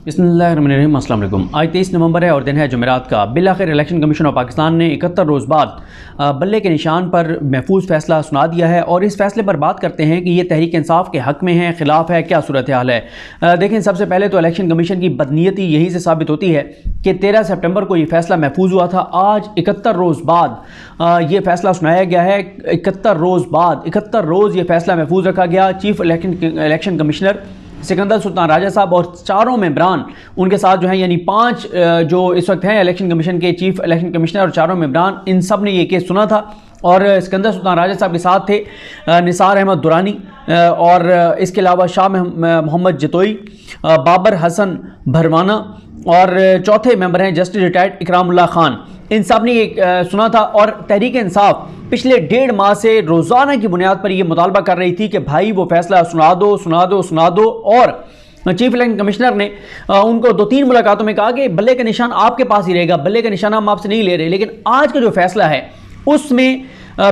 बिस्मिल्लाहिर्रहमानिर्रहीम। अस्सलाम वालेकुम। आज 23 नवंबर है और दिन है जुमेरात का। बिलाखिर इलेक्शन कमीशन ऑफ पाकिस्तान ने 71 रोज़ बाद बल्ले के निशान पर महफूज फ़ैसला सुना दिया है और इस फैसले पर बात करते हैं कि ये तहरीक इंसाफ के हक़ में है, ख़िलाफ़ है, क्या सूरत हाल है। देखें, सबसे पहले तो इलेक्शन कमीशन की बदनीयती यहीं से साबित होती है कि 13 सितंबर को ये फ़ैसला महफूज हुआ था। आज 71 रोज़ बाद ये फ़ैसला सुनाया गया है। 71 रोज़ बाद 71 रोज़ ये फ़ैसला महफूज रखा गया। Chief election commissioner Sikandar Sultan Raja साहब और चारों मेंबरान उनके साथ जो हैं, यानी 5 जो इस वक्त हैं इलेक्शन कमीशन के चीफ इलेक्शन कमिश्नर और चारों मेंबरान, इन सब ने ये केस सुना था और सिकंदर सुल्तान राजा साहब के साथ थे निसार अहमद दुरानी और इसके अलावा शाह मोहम्मद जतोई, बाबर हसन भरवाना और चौथे मेंबर हैं जस्टिस रिटायर्ड इकरामुल्लाह खान। इन सब ने ये सुना था और तहरीक इंसाफ पिछले 1.5 माह से रोज़ाना की बुनियाद पर यह मुतालबा कर रही थी कि भाई वो फैसला सुना दो और चीफ इलेक्शन कमिश्नर ने उनको 2-3 मुलाकातों में कहा कि बल्ले का निशान आपके पास ही रहेगा, बल्ले का निशान हम आपसे नहीं ले रहे। लेकिन आज का जो फैसला है उसमें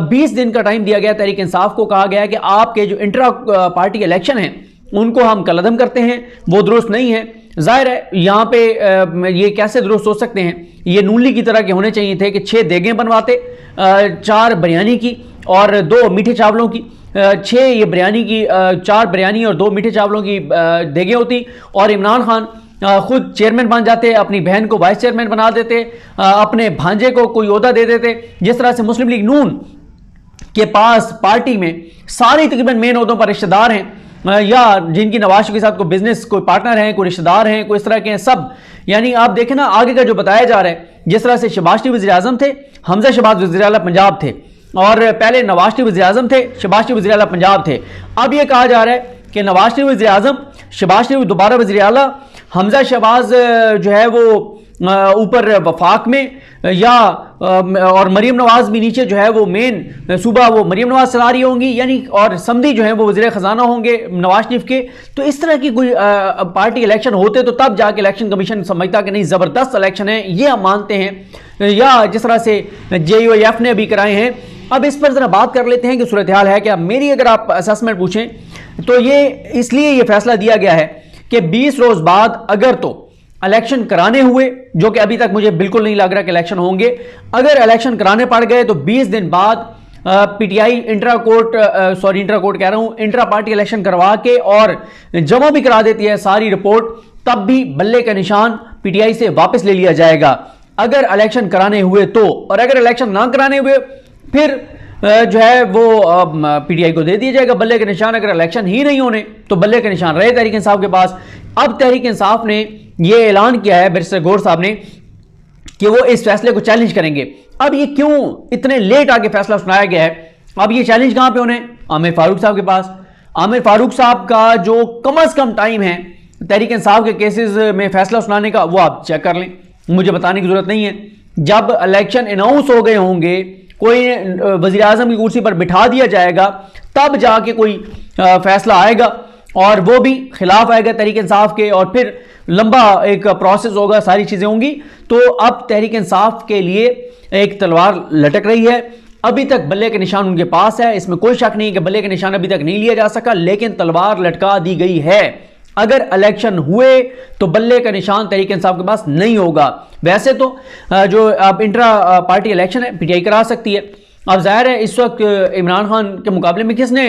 20 दिन का टाइम दिया गया तहरीक इंसाफ को। कहा गया कि आपके जो इंट्रा पार्टी इलेक्शन हैं उनको हम कलअदम करते हैं, वो दुरुस्त नहीं है। जाहिर है यहाँ पे ये कैसे दुरुस्त हो सकते हैं, ये नून लीग की तरह के होने चाहिए थे कि 6 देगें बनवाते, 4 बिरयानी की और 2 मीठे चावलों की, 6 ये बिरयानी की, 4 बिरयानी और 2 मीठे चावलों की देगें होती और इमरान खान खुद चेयरमैन बन जाते, अपनी बहन को वाइस चेयरमैन बना देते, अपने भांजे को कोई ओहदा दे देते। जिस तरह से मुस्लिम लीग नून के पास पार्टी में सारी तकरीबन मेन ओहदों पर रिश्तेदार हैं या जिनकी नवाज शरीफ के साथ कोई बिजनेस, कोई पार्टनर हैं, कोई रिश्तेदार हैं, कोई इस तरह के हैं सब। यानी आप देखें ना, आगे का जो बताया जा रहा है, जिस तरह से शहबाज शरीफ वज़ीर आज़म थे, हमजा शहबाज वज़ीर आला पंजाब थे और पहले नवाज शरीफ वज़ीर आज़म थे, शहबाज शरीफ वज़ीर आला पंजाब थे। अब ये कहा जा रहा है कि नवाज शरीफ वज़ीर आज़म, शहबाज शरीफ दोबारा वज़ीर आला, हमजा शहबाज जो है वो ऊपर वफाक में या और मरीम नवाज भी नीचे जो है वो मेन सूबा वो मरीम नवाज चला रही होंगी, यानी और समधी जो है वो वज़ीर ख़जाना होंगे नवाज शरीफ के। तो इस तरह की कोई पार्टी इलेक्शन होते तो तब जाके इलेक्शन कमीशन समझता कि नहीं ज़बरदस्त इलेक्शन है, ये हम मानते हैं। या जिस तरह से JUIF ने अभी कराए हैं। अब इस पर ज़रा बात कर लेते हैं कि सूरत हाल है क्या। मेरी अगर आप असेसमेंट पूछें तो ये इसलिए ये फैसला दिया गया है कि 20 रोज़ बाद अगर तो इलेक्शन कराने हुए, जो कि अभी तक मुझे बिल्कुल नहीं लग रहा कि इलेक्शन होंगे, अगर इलेक्शन कराने पड़ गए तो 20 दिन बाद PTI इंट्रा पार्टी इलेक्शन करवा के और जमा भी करा देती है सारी रिपोर्ट, तब भी बल्ले का निशान PTI से वापस ले लिया जाएगा अगर इलेक्शन कराने हुए तो। और अगर इलेक्शन ना कराने हुए फिर जो है वो PTI को दे दिया जाएगा बल्ले का निशान। अगर इलेक्शन ही नहीं होने तो बल्ले का निशान रहे तहरीक इंसाफ के पास। अब तहरीक इंसाफ ने ये ऐलान किया है, बैरिस्टर गौर साहब ने, कि वो इस फैसले को चैलेंज करेंगे। अब ये क्यों इतने लेट आके फैसला सुनाया गया है? अब ये चैलेंज कहां पे होने? आमिर फारूक साहब के पास। आमिर फारूक साहब का जो कम अज कम टाइम है तहरीक इंसाफ के केसेस में फैसला सुनाने का, वो आप चेक कर लें, मुझे बताने की जरूरत नहीं है। जब इलेक्शन अनाउंस हो गए होंगे, कोई वजीर आजम की कुर्सी पर बिठा दिया जाएगा, तब जाके कोई फैसला आएगा और वो भी खिलाफ आएगा तहरीक इंसाफ के और फिर लंबा एक प्रोसेस होगा, सारी चीजें होंगी। तो अब तहरीक इंसाफ के लिए एक तलवार लटक रही है। अभी तक बल्ले का निशान उनके पास है, इसमें कोई शक नहीं कि बल्ले का निशान अभी तक नहीं लिया जा सका, लेकिन तलवार लटका दी गई है। अगर इलेक्शन हुए तो बल्ले का निशान तहरीक इंसाफ के पास नहीं होगा। वैसे तो जो अब इंट्रा पार्टी इलेक्शन है PTI करा सकती है। अब जाहिर है इस वक्त इमरान खान के मुकाबले में किसने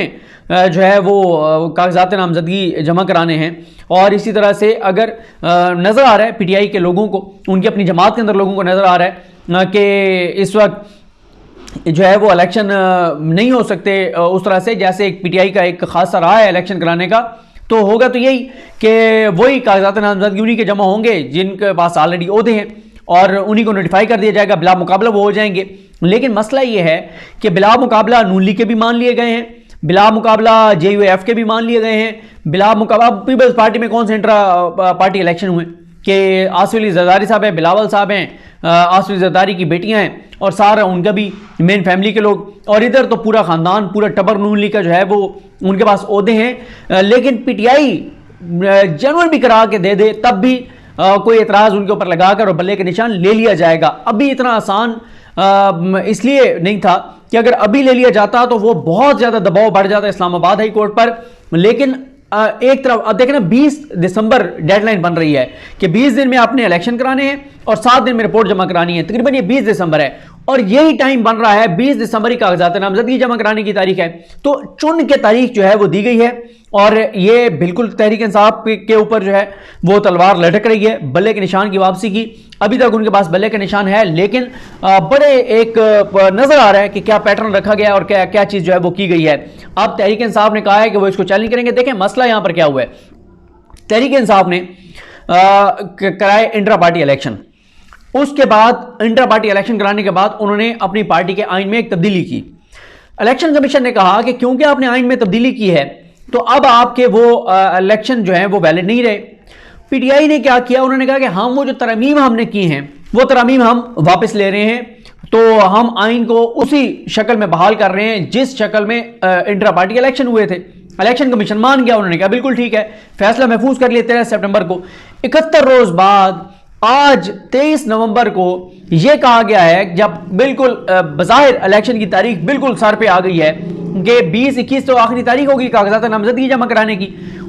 जो है वो कागजात नामजदगी जमा कराने हैं। और इसी तरह से अगर नज़र आ रहा है PTI के लोगों को, उनकी अपनी जमात के अंदर लोगों को नज़र आ रहा है कि इस वक्त जो है वो इलेक्शन नहीं हो सकते उस तरह से जैसे एक PTI का एक खासा रहा है इलेक्शन कराने का, तो होगा तो यही कि वही कागजात नामजदगी उन्हीं के जमा होंगे जिनके पास ऑलरेडी ओहदे हैं और उन्हीं को नोटिफाई कर दिया जाएगा, बिला मुकाबला वो हो जाएंगे। लेकिन मसला ये है कि बिला मुकाबला नून लीग के भी मान लिए गए हैं, बिला मुकाबला JUIF के भी मान लिए गए हैं, बिला मुकाबला पीपल्स पार्टी में कौन से इंट्रा पार्टी इलेक्शन हुए कि आसिफ अली जरदारी साहब हैं, बिलावल साहब हैं, आसिफ अली जरदारी की बेटियां हैं और सारा उनका भी मेन फैमिली के लोग, और इधर तो पूरा खानदान, पूरा टबर नून लीग का जो है वो उनके पास ओहदे हैं। लेकिन PTI जनरल भी करा के दे दे तब भी कोई एतराज़ उनके ऊपर लगाकर और बल्ले के निशान ले लिया जाएगा। अभी इतना आसान इसलिए नहीं था कि अगर अभी ले लिया जाता तो वो बहुत ज़्यादा दबाव बढ़ जाता इस्लामाबाद हाई कोर्ट पर। लेकिन एक तरफ अब देखें ना 20 दिसंबर डेडलाइन बन रही है कि 20 दिन में आपने इलेक्शन कराने हैं और 7 दिन में रिपोर्ट जमा करानी है। तकरीबन ये 20 दिसंबर है और यही टाइम बन रहा है 20 दिसंबर ही कागजात नामजदगी जमा कराने की तारीख है। तो चुन के तारीख जो है वो दी गई है और ये बिल्कुल तहरीक इंसाफ के ऊपर जो है वो तलवार लटक रही है बल्ले के निशान की वापसी की। अभी तक उनके पास बल्ले का निशान है, लेकिन बड़े एक नजर आ रहा है कि क्या पैटर्न रखा गया और क्या क्या चीज जो है वो की गई है। अब तहरीक इंसाफ ने कहा है कि वो इसको चैलेंज करेंगे। देखें मसला यहां पर क्या हुआ है, तहरीक इंसाफ ने कराए इंट्रा पार्टी इलेक्शन, उसके बाद इंट्रा पार्टी इलेक्शन कराने के बाद उन्होंने अपनी पार्टी के आइन में एक तब्दीली की। इलेक्शन कमीशन ने कहा कि क्योंकि आपने आइन में तब्दीली की है तो अब आपके वो इलेक्शन जो है वो वैलिड नहीं रहे। पीटीआई ने क्या किया, उन्होंने कहा कि हम वो जो तरमीम हमने की हैं वो तरमीम हम वापस ले रहे हैं, तो हम आइन को उसी शक्ल में बहाल कर रहे हैं जिस शक्ल में इंट्रा पार्टी इलेक्शन हुए थे। इलेक्शन कमीशन मान गया, उन्होंने कहा बिल्कुल ठीक है, फैसला महफूज कर लिया 13 सितंबर को। 71 रोज बाद आज 23 नवंबर को यह कहा गया है, जब बिल्कुल बज़ाहिर इलेक्शन की तारीख बिल्कुल सर पे आ गई है कि 20-21 तो आखिरी तारीख होगी कागजात नामजदगी जमा कराने की,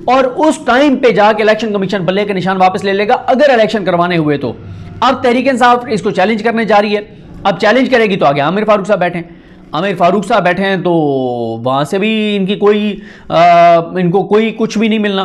और उस टाइम पे जाके इलेक्शन कमीशन बल्ले के निशान वापस ले लेगा अगर इलेक्शन करवाने हुए तो। अब तहरीक इंसाफ इसको चैलेंज करने जा रही है। अब चैलेंज करेगी तो आगे आमिर फारूक साहब बैठे हैं, आमिर फारूक साहब बैठे हैं तो वहां से भी इनकी कोई इनको कोई कुछ भी नहीं मिलना।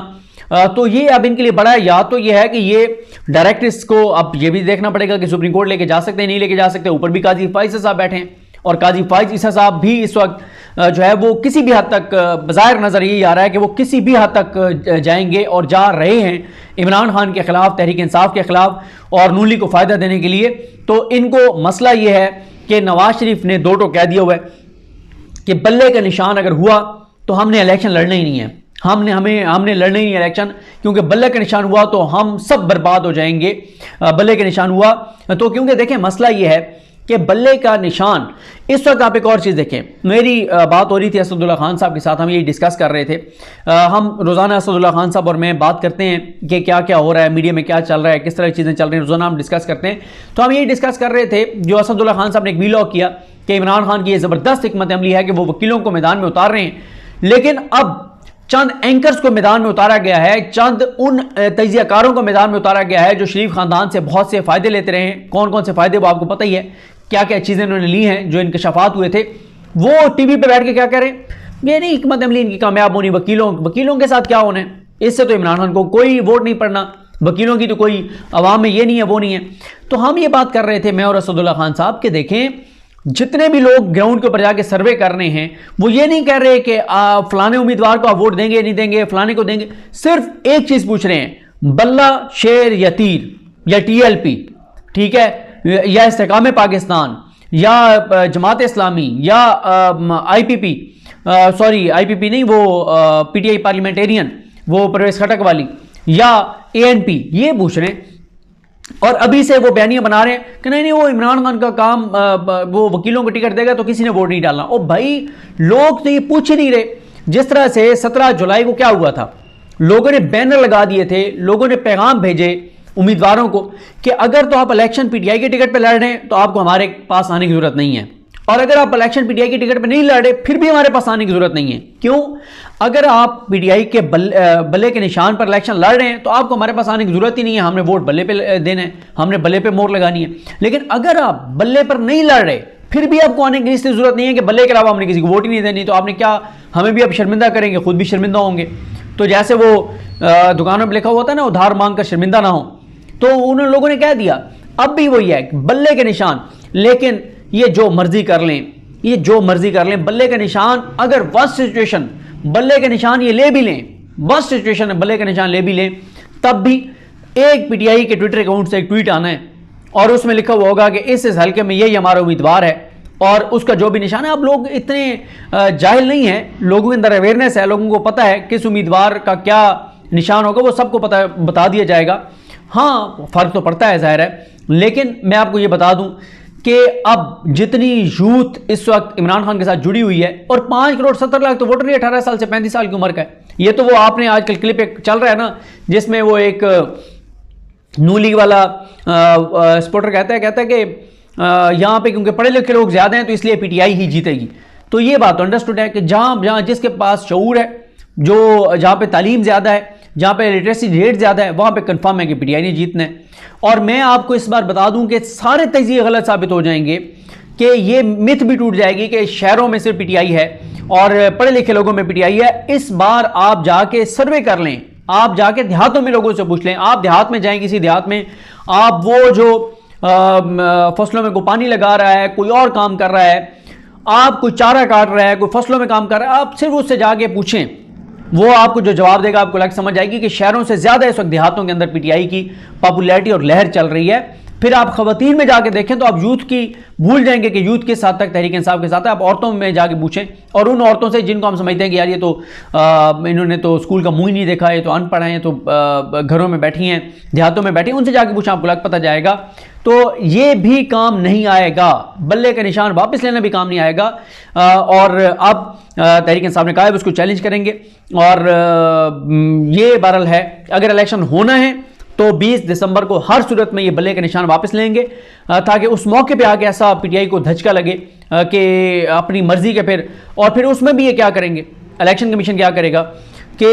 तो ये अब इनके लिए बड़ा है, या तो ये है कि ये डायरेक्ट इसको अब ये भी देखना पड़ेगा कि सुप्रीम कोर्ट लेके जा सकते हैं नहीं लेके जा सकते। ऊपर भी काजी फाइज साहब बैठे हैं और काजी फाइज ईसा साहब भी इस वक्त जो है वो किसी भी हद तक बज़ाहिर नजर यही आ रहा है कि वो किसी भी हद तक जाएंगे और जा रहे हैं इमरान खान के खिलाफ, तहरीक इंसाफ के खिलाफ और नून लीग को फायदा देने के लिए। तो इनको मसला ये है कि नवाज शरीफ ने दो टोक कह दिया हुआ है कि बल्ले का निशान अगर हुआ तो हमने इलेक्शन लड़ना ही नहीं है, हमने लड़ना ही नहीं इलेक्शन, क्योंकि बल्ले का निशान हुआ तो हम सब बर्बाद हो जाएंगे। बल्ले का निशान हुआ तो क्योंकि देखें मसला ये है कि बल्ले का निशान इस वक्त आप एक और चीज़ देखें, मेरी बात हो रही थी असदुल्ला खान साहब के साथ, हम यही डिस्कस कर रहे थे। हम रोज़ाना असदुल्ला खान साहब और मैं बात करते हैं कि क्या क्या हो रहा है मीडिया में, क्या चल रहा है, किस तरह की चीज़ें चल रही हैं, रोज़ाना हम डिस्कस करते हैं। तो हम यही डिस्कस कर रहे थे जो असदुल्ला खान साहब ने एक वीलॉग किया कि इमरान खान की ये ज़बरदस्त हिकमत अमली है कि वो वकीलों को मैदान में उतार रहे हैं, लेकिन अब चंद एंकर्स को मैदान में उतारा गया है, चंद उन तजियाकारों को मैदान में उतारा गया है जो शरीफ खानदान से बहुत से फ़ायदे लेते रहे हैं। कौन कौन से फ़ायदे वो आपको पता ही है, क्या क्या चीज़ें उन्होंने ली हैं, जो इंकशाफात हुए थे। वो टीवी पे बैठ के क्या कह रहे हैं, ये नहीं हिकमत अमली इनकी कामयाब होनी, वकीलों के साथ क्या होना है, इससे तो इमरान खान को कोई वोट नहीं पड़ना, वकीलों की तो कोई अवाम में ये नहीं है वो नहीं है। तो हम ये बात कर रहे थे मैं और असदुल्ला खान साहब के देखें जितने भी लोग ग्राउंड के ऊपर जाके सर्वे कर रहे हैं वो ये नहीं कह रहे कि फलाने उम्मीदवार को आप वोट देंगे नहीं देंगे, फलाने को देंगे, सिर्फ एक चीज पूछ रहे हैं, बल्ला शेर या तीर या टीएलपी, ठीक है, या इस्तेकाम पाकिस्तान या जमात इस्लामी या आईपीपी, सॉरी आईपीपी नहीं, वो पीटीआई पार्लियामेंटेरियन, वो परवेज खटक वाली, या एएनपी, ये पूछ रहे हैं। और अभी से वो बयानियां बना रहे हैं कि नहीं वो इमरान खान का काम, वो वकीलों को टिकट देगा तो किसी ने वोट नहीं डालना। ओ भाई, लोग तो ये पूछ ही नहीं रहे। जिस तरह से 17 जुलाई को क्या हुआ था, लोगों ने बैनर लगा दिए थे, लोगों ने पैगाम भेजे उम्मीदवारों को कि अगर तो आप इलेक्शन पीटीआई के टिकट पर लड़ रहे हैं तो आपको हमारे पास आने की जरूरत नहीं है, और अगर आप इलेक्शन पीटीआई के टिकट पर नहीं लड़ रहे फिर भी हमारे पास आने की जरूरत नहीं है। क्यों? अगर आप पीटीआई के बल्ले के निशान पर इलेक्शन लड़ रहे हैं तो आपको हमारे पास आने की जरूरत ही नहीं है, हमने वोट बल्ले पे देना है, हमने बल्ले पे मोहर लगानी है। लेकिन अगर आप बल्ले पर नहीं लड़ रहे फिर भी आपको आने की इसलिए जरूरत नहीं है कि बल्ले के अलावा हमने किसी को वोट ही नहीं देनी, तो आपने क्या, हमें भी अब शर्मिंदा करेंगे, खुद भी शर्मिंदा होंगे। तो जैसे वो दुकानों पर लिखा हुआ था ना, उधार मांग कर शर्मिंदा ना हो, तो उन लोगों ने कह दिया अब भी वही है, बल्ले के निशान। लेकिन ये जो मर्जी कर लें, ये जो मर्जी कर लें, बल्ले का निशान अगर वर्स्ट सिचुएशन बल्ले के निशान ये ले भी लें, वर्स्ट सिचुएशन बल्ले का निशान ले भी लें, तब भी एक पीटीआई के ट्विटर अकाउंट से एक ट्वीट आना है और उसमें लिखा हुआ होगा कि इस हल्के में यही हमारा उम्मीदवार है और उसका जो भी निशान है। अब लोग इतने जाहिल नहीं है, लोगों के अंदर अवेयरनेस है, लोगों को पता है किस उम्मीदवार का क्या निशान होगा, वो सबको पता, बता दिया जाएगा। हाँ, फर्क तो पड़ता है जाहिर है, लेकिन मैं आपको ये बता दूं कि अब जितनी यूथ इस वक्त इमरान खान के साथ जुड़ी हुई है, और 5 करोड़ 70 लाख तो वोटर ही 18 साल से 35 साल की उम्र का है। ये तो वो आपने आजकल क्लिप एक चल रहा है ना, जिसमें वो एक नून लीग वाला सपोर्टर कहता है कि यहाँ पे क्योंकि पढ़े लिखे लोग ज्यादा हैं तो इसलिए पीटीआई ही जीतेगी। तो ये बात तो अंडरस्टूड है कि जहाँ जिसके पास शऊर है जो जहाँ पे तालीम ज़्यादा है, जहाँ पे लिटरेसी रेट ज़्यादा है, वहाँ पे कंफर्म है कि पीटीआई ने जीतना है। और मैं आपको इस बार बता दूं कि सारे तजिए गलत साबित हो जाएंगे, कि ये मिथ भी टूट जाएगी कि शहरों में सिर्फ पीटीआई है और पढ़े लिखे लोगों में पीटीआई है। इस बार आप जाके सर्वे कर लें, आप जाके देहातों में लोगों से पूछ लें। आप देहात में जाएं, किसी देहात में आप वो जो फसलों में को पानी लगा रहा है, कोई और काम कर रहा है, आप कोई चारा काट रहा है, कोई फसलों में काम कर रहा है, आप सिर्फ उससे जाके पूछें, वो आपको जो जवाब देगा आपको लग समझ आएगी कि शहरों से ज्यादा इस वक्त देहातों के अंदर पीटीआई की पॉपुलैरिटी और लहर चल रही है। फिर आप खवातीन में जाके देखें तो आप यूथ की भूल जाएंगे कि यूथ किस हद तक तहरीक इंसाफ के साथ है। आप औरतों में जाके पूछें, और उन औरतों से जिनको हम समझते हैं कि यार ये तो इन्होंने तो स्कूल का मुंह ही नहीं देखा है, तो अनपढ़ हैं, तो घरों में बैठी हैं, देहातों में बैठी हैं, उनसे जाके पूछें, आपको लग पता जाएगा। तो ये भी काम नहीं आएगा, बल्ले का निशान वापस लेना भी काम नहीं आएगा। और अब तहरीक इंसाफ ने कहा है उसको चैलेंज करेंगे। और ये बहरहाल है, अगर इलेक्शन होना है तो 20 दिसंबर को हर सूरत में ये बल्ले का निशान वापस लेंगे, ताकि उस मौके पे आके ऐसा पीटीआई को धचका लगे कि अपनी मर्जी के फिर उसमें भी ये क्या करेंगे, इलेक्शन कमीशन क्या करेगा कि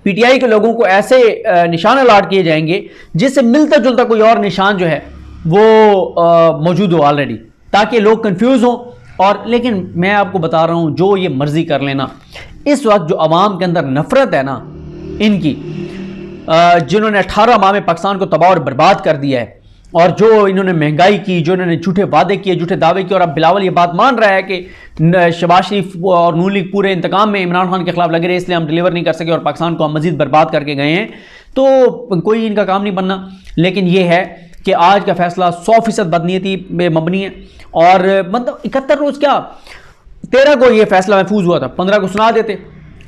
पीटीआई के लोगों को ऐसे निशान अलाट किए जाएंगे जिससे मिलता जुलता कोई और निशान जो है वो मौजूद हो ऑलरेडी, ताकि लोग कंफ्यूज हों। और लेकिन मैं आपको बता रहा हूं, जो ये मर्जी कर लेना, इस वक्त जो अवाम के अंदर नफरत है ना इनकी, जिन्होंने 18 माह में पाकिस्तान को तबाह और बर्बाद कर दिया है, और जो इन्होंने महंगाई की, जो इन्होंने झूठे वादे किए, झूठे दावे किए, और अब बिलावल ये बात मान रहा है कि शहबाज शरीफ और नून लीग पूरे इंतकाम में इमरान खान के खिलाफ लगे रहे, इसलिए हम डिलीवर नहीं कर सके और पाकिस्तान को हम मजीद बर्बाद करके गए हैं, तो कोई इनका काम नहीं बनना। लेकिन ये है कि आज का फैसला 100% बदनीयती में मबनी है। और मतलब 71 रोज क्या, 13 को ये फैसला महफूज हुआ था, 15 को सुना देते,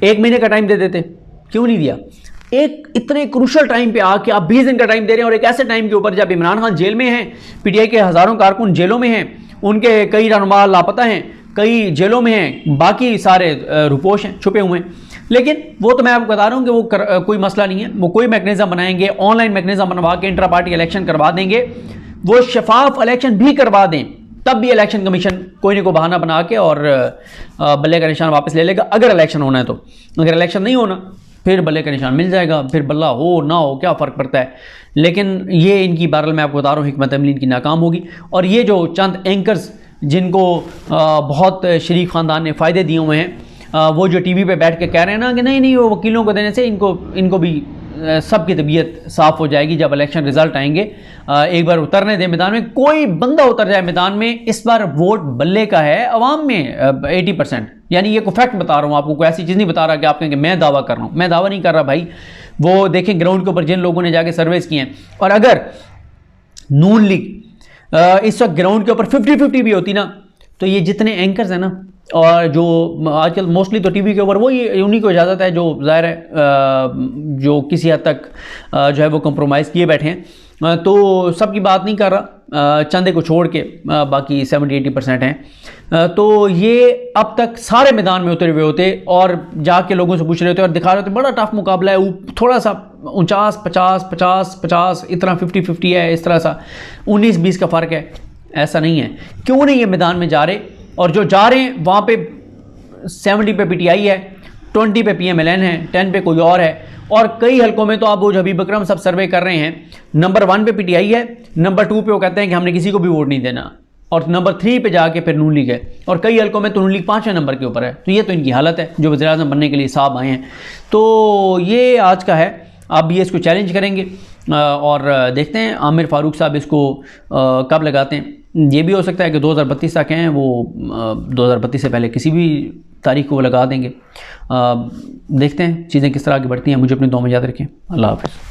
1 महीने का टाइम दे देते, क्यों नहीं दिया? एक इतने क्रूशल टाइम पे आके आप 20 दिन का टाइम दे रहे हैं, और एक ऐसे टाइम के ऊपर जब इमरान खान जेल में हैं, पीटीआई के हज़ारों कारकुन जेलों में हैं, उनके कई रहनुमा लापता हैं, कई जेलों में हैं, बाकी सारे रुपोश हैं, छुपे हुए हैं। लेकिन वो तो मैं आपको बता रहा हूँ कि वो कोई मसला नहीं है, वो कोई मैकेनिज्म बनाएंगे, ऑनलाइन मैकेनिज्म बनवा के इंट्रा पार्टी इलेक्शन करवा देंगे, वो शफाफ इलेक्शन भी करवा दें, तब भी इलेक्शन कमीशन कोई ना कोई बहाना बना के और बल्ले का निशान वापस ले लेगा, अगर इलेक्शन होना है तो। अगर इलेक्शन नहीं होना फिर बल्ले का निशान मिल जाएगा, फिर बल्ला हो ना हो क्या फ़र्क पड़ता है। लेकिन ये इनकी बहरहाल मैं आपको बता रहा हूँ हिकमत अमली इनकी नाकाम होगी। और ये जो चंद एंकर्स जिनको बहुत शरीफ ख़ानदान ने फ़ायदे दिए हुए हैं, वो जो टीवी पे बैठ के कह रहे हैं ना कि नहीं नहीं वो वकीलों को देने से इनको भी सबकी तबीयत साफ़ हो जाएगी जब इलेक्शन रिजल्ट आएंगे, एक बार उतरने दें मैदान में, कोई बंदा उतर जाए मैदान में। इस बार वोट बल्ले का है अवाम में 80%, यानी ये को फैक्ट बता रहा हूँ आपको, कोई ऐसी चीज़ नहीं बता रहा कि आप कहेंगे मैं दावा कर रहा हूँ, मैं दावा नहीं कर रहा भाई। वो देखें ग्राउंड के ऊपर जिन लोगों ने जाके सर्वेस किए हैं, और अगर नून लीग इस वक्त ग्राउंड के ऊपर 50-50 भी होती ना, तो ये जितने एंकर्स हैं ना, और जो आजकल मोस्टली तो टीवी के ऊपर वही उन्हीं को इजाज़त है जो ज़ाहिर है जो किसी हद तक जो है वो कंप्रोमाइज़ किए बैठे हैं, तो सबकी बात नहीं कर रहा, चंदे को छोड़ के बाकी 70-80% हैं। तो ये अब तक सारे मैदान में उतरे हुए होते और जाके लोगों से पूछ रहे होते और दिखा रहे होते बड़ा टफ मुकाबला है, थोड़ा सा 49-50-50-50 इतना 50-50 है, इस तरह सा 19-20 का फ़र्क है। ऐसा नहीं है, क्यों नहीं ये मैदान में जा रहे, और जो जा रहे हैं वहाँ पे 70 पे पीटीआई है, 20 पे पीएमएलएन है, 10 पे कोई और है, और कई हलकों में तो आप वो हबीब अकरम सब सर्वे कर रहे हैं, नंबर 1 पे पीटीआई है, नंबर 2 पे वो कहते हैं कि हमने किसी को भी वोट नहीं देना, और नंबर 3 पे जाके फिर नून लीग है, और कई हलकों में तो नून लीग 5वें नंबर के ऊपर है। तो ये तो इनकी हालत है जो वज़ीर आज़म बनने के लिए साहब आए हैं। तो ये आज का है, अब ये इसको चैलेंज करेंगे और देखते हैं आमिर फारूक साहब इसको कब लगाते हैं। ये भी हो सकता है कि 2032 तक हैं वो, 2032 से पहले किसी भी तारीख को वो लगा देंगे। देखते हैं चीज़ें किस तरह आगे बढ़ती हैं। मुझे अपनी दुआ में याद रखें। अल्लाह हाफ़िज़।